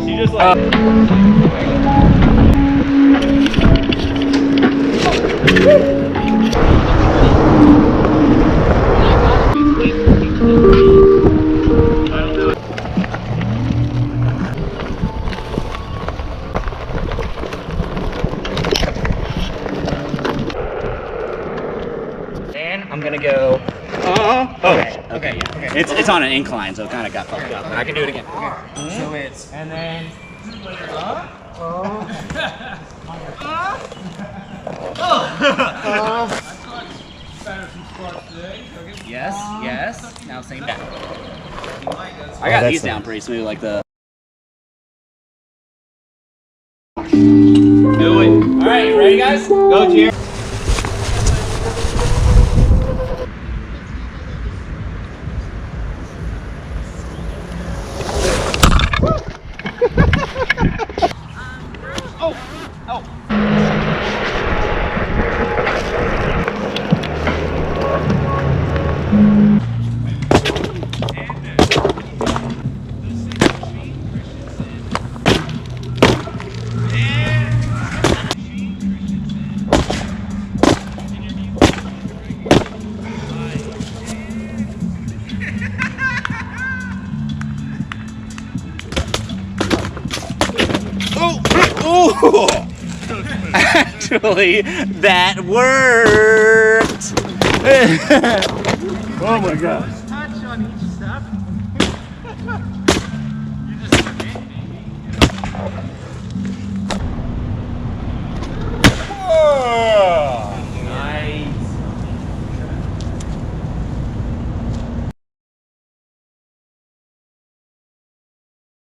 she just like. And I'm gonna go. Okay. Yeah. It's on an incline, so it kind of got fucked up. But I can do it again. Okay. So it's And then. Yes. Now same back. I got these down pretty smooth, like the. Do it. All right, you ready, guys? Go, Jerry. Actually, that worked. oh my god. Touch on each step. You just hit me.